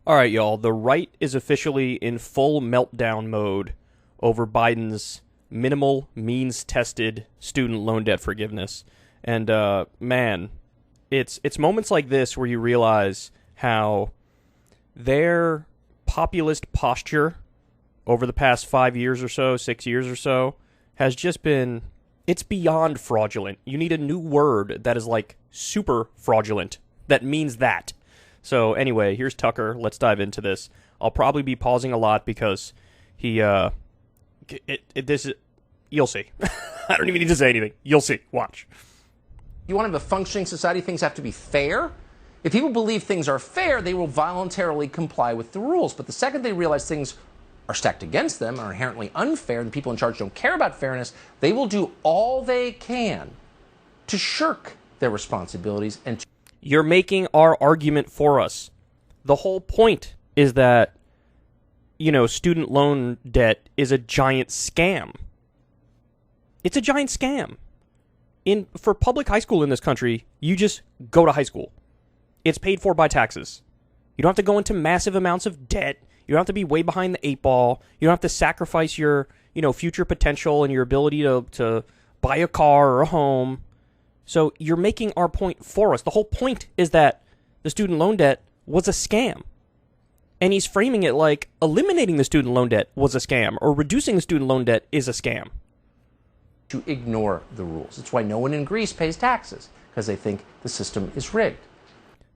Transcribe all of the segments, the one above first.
All right, y'all. The right is officially in full meltdown mode over Biden's minimal, means-tested student loan debt forgiveness. And, man, it's moments like this where you realize how their populist posture over the past 5 years or so, 6 years or so, has just been, it's beyond fraudulent. You need a new word that is like super fraudulent that means that. So anyway, here's Tucker. Let's dive into this. I'll probably be pausing a lot because this is, you'll see. I don't even need to say anything. You'll see. Watch. You want to have a functioning society, things have to be fair. If people believe things are fair, they will voluntarily comply with the rules. But the second they realize things are stacked against them, are inherently unfair, and the people in charge don't care about fairness, they will do all they can to shirk their responsibilities and to... You're making our argument for us. The whole point is that, student loan debt is a giant scam. It's a giant scam. For public high school in this country, you just go to high school. It's paid for by taxes. You don't have to go into massive amounts of debt. You don't have to be way behind the 8 ball. You don't have to sacrifice your, future potential and your ability to buy a car or a home. So you're making our point for us. The whole point is that the student loan debt was a scam. And he's framing it like eliminating the student loan debt was a scam or reducing the student loan debt is a scam. To ignore the rules. It's why no one in Greece pays taxes, because they think the system is rigged.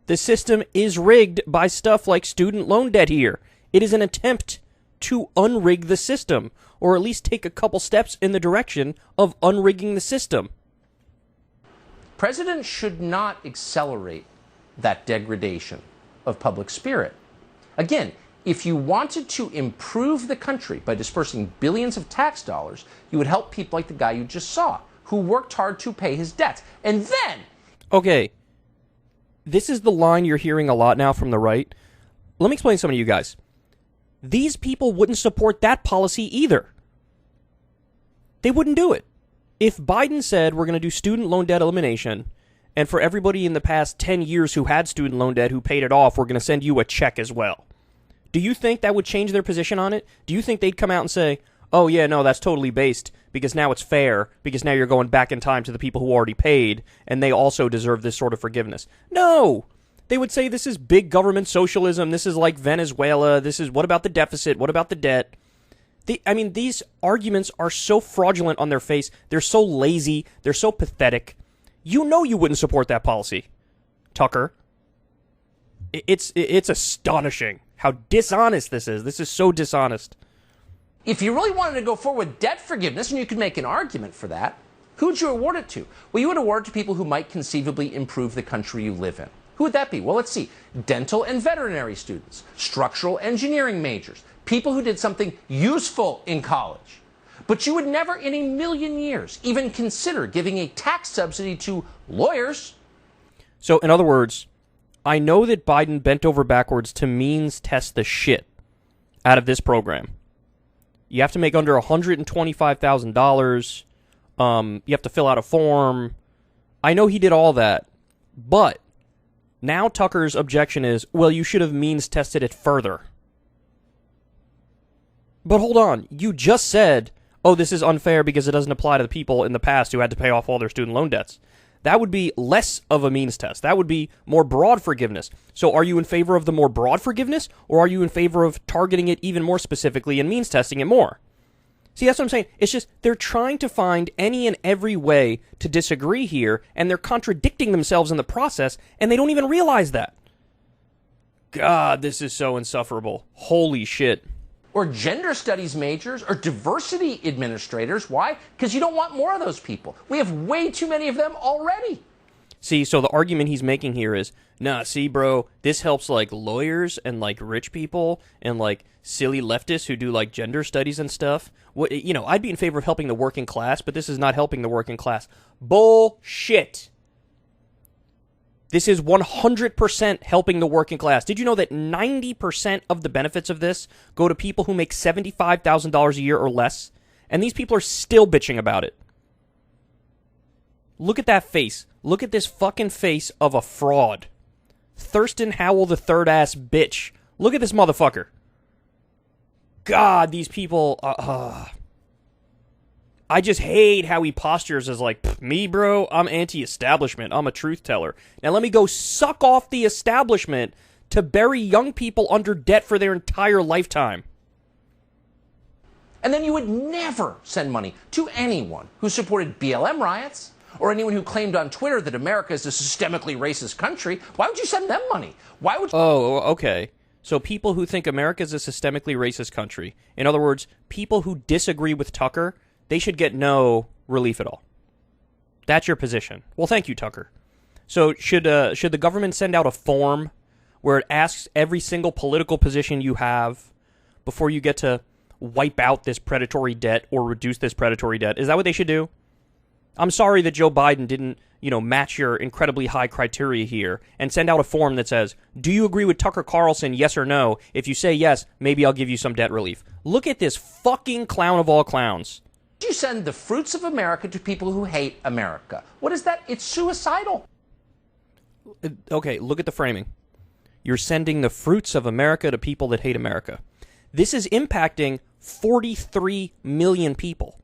The system is rigged by stuff like student loan debt here. It is an attempt to unrig the system, or at least take a couple steps in the direction of unrigging the system. Presidents should not accelerate that degradation of public spirit. Again, if you wanted to improve the country by dispersing billions of tax dollars, you would help people like the guy you just saw, who worked hard to pay his debts. And then... Okay, this is the line you're hearing a lot now from the right. Let me explain something to you guys. These people wouldn't support that policy either. They wouldn't do it. If Biden said we're going to do student loan debt elimination, and for everybody in the past 10 years who had student loan debt who paid it off, we're going to send you a check as well. Do you think that would change their position on it? Do you think they'd come out and say, oh yeah, no, that's totally based, because now it's fair, because now you're going back in time to the people who already paid, and they also deserve this sort of forgiveness? No! They would say this is big government socialism, this is like Venezuela, this is what about the deficit, what about the debt? These arguments are so fraudulent on their face, they're so lazy, they're so pathetic. You know you wouldn't support that policy, Tucker. It's astonishing how dishonest this is. This is so dishonest. If you really wanted to go forward with debt forgiveness, and you could make an argument for that, who would you award it to? Well, you would award it to people who might conceivably improve the country you live in. Who would that be? Well, let's see. Dental and veterinary students, structural engineering majors, people who did something useful in college. But you would never in a million years even consider giving a tax subsidy to lawyers. So, in other words, I know that Biden bent over backwards to means test the shit out of this program. You have to make under $125,000. You have to fill out a form. I know he did all that. But now Tucker's objection is, well, you should have means tested it further. But hold on. You just said, oh, this is unfair because it doesn't apply to the people in the past who had to pay off all their student loan debts. That would be less of a means test. That would be more broad forgiveness. So are you in favor of the more broad forgiveness, or are you in favor of targeting it even more specifically and means testing it more? See, that's what I'm saying. It's just they're trying to find any and every way to disagree here, and they're contradicting themselves in the process, and they don't even realize that. God, this is so insufferable. Holy shit. Or gender studies majors, or diversity administrators. Why? Because you don't want more of those people. We have way too many of them already. See, so the argument he's making here is, nah, see, bro, this helps, like, lawyers and, like, rich people and, like, silly leftists who do, like, gender studies and stuff. I'd be in favor of helping the working class, but this is not helping the working class. Bullshit. This is 100% helping the working class. Did you know that 90% of the benefits of this go to people who make $75,000 a year or less? And these people are still bitching about it. Look at that face. Look at this fucking face of a fraud. Thurston Howell the third ass bitch Look at this motherfucker. God, these people... I just hate how he postures as like, me, bro, I'm anti-establishment. I'm a truth teller. Now let me go suck off the establishment to bury young people under debt for their entire lifetime. And then you would never send money to anyone who supported BLM riots or anyone who claimed on Twitter that America is a systemically racist country. Why would you send them money? Why would you... Oh, okay. So people who think America is a systemically racist country, in other words, people who disagree with Tucker, they should get no relief at all. That's your position. Well, thank you, Tucker. So should the government send out a form where it asks every single political position you have before you get to wipe out this predatory debt or reduce this predatory debt? Is that what they should do? I'm sorry that Joe Biden didn't, match your incredibly high criteria here and send out a form that says, do you agree with Tucker Carlson, yes or no? If you say yes, maybe I'll give you some debt relief. Look at this fucking clown of all clowns. You send the fruits of America to people who hate America. What is that? It's suicidal. Okay, look at the framing. You're sending the fruits of America to people that hate America. This is impacting 43 million people,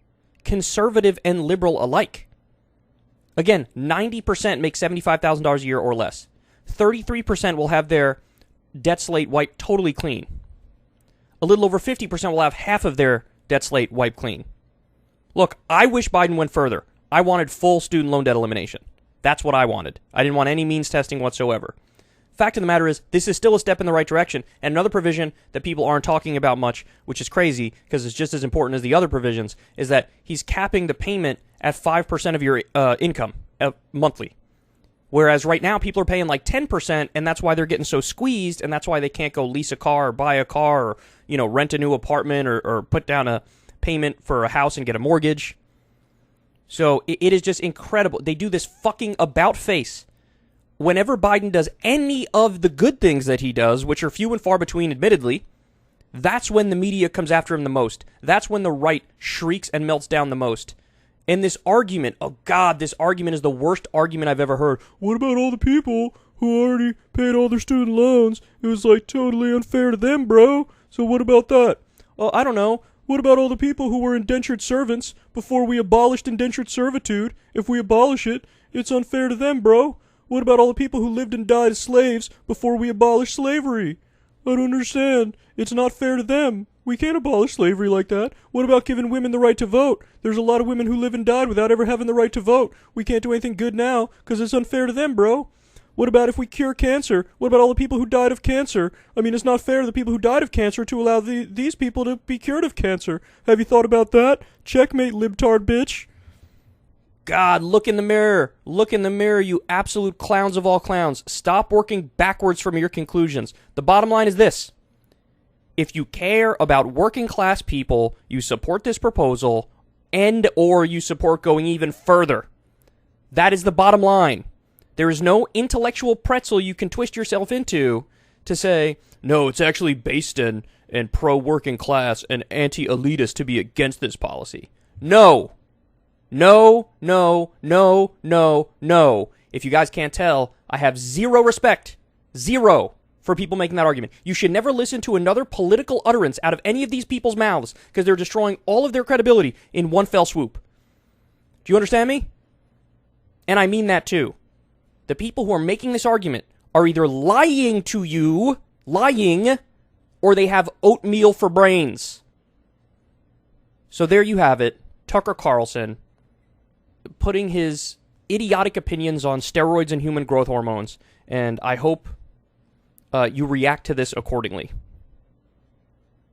conservative and liberal alike. Again, 90% make $75,000 a year or less. 33% will have their debt slate wiped totally clean. A little over 50% will have half of their debt slate wiped clean. Look, I wish Biden went further. I wanted full student loan debt elimination. That's what I wanted. I didn't want any means testing whatsoever. Fact of the matter is, this is still a step in the right direction, and another provision that people aren't talking about much, which is crazy, because it's just as important as the other provisions, is that he's capping the payment at 5% of your income monthly. Whereas right now, people are paying like 10%, and that's why they're getting so squeezed, and that's why they can't go lease a car or buy a car or, rent a new apartment or put down a payment for a house and get a mortgage. So it is just incredible. They do this fucking about face. Whenever Biden does any of the good things that he does, which are few and far between, admittedly, that's when the media comes after him the most. That's when the right shrieks and melts down the most. And this argument, oh God, this argument is the worst argument I've ever heard. What about all the people who already paid all their student loans? It was like totally unfair to them, bro. So what about that? I don't know. What about all the people who were indentured servants before we abolished indentured servitude? If we abolish it, it's unfair to them, bro. What about all the people who lived and died as slaves before we abolished slavery? I don't understand. It's not fair to them. We can't abolish slavery like that. What about giving women the right to vote? There's a lot of women who live and died without ever having the right to vote. We can't do anything good now because it's unfair to them, bro. What about if we cure cancer? What about all the people who died of cancer? I mean, it's not fair to the people who died of cancer to allow these people to be cured of cancer. Have you thought about that? Checkmate, libtard bitch. God, look in the mirror. Look in the mirror, you absolute clowns of all clowns. Stop working backwards from your conclusions. The bottom line is this. If you care about working class people, you support this proposal and or you support going even further. That is the bottom line. There is no intellectual pretzel you can twist yourself into to say, no, it's actually based in pro-working class and anti-elitist to be against this policy. No. No, no, no, no, no. If you guys can't tell, I have zero respect. Zero. For people making that argument. You should never listen to another political utterance out of any of these people's mouths because they're destroying all of their credibility in one fell swoop. Do you understand me? And I mean that too. The people who are making this argument are either lying to you, or they have oatmeal for brains. So there you have it. Tucker Carlson putting his idiotic opinions on steroids and human growth hormones. And I hope you react to this accordingly.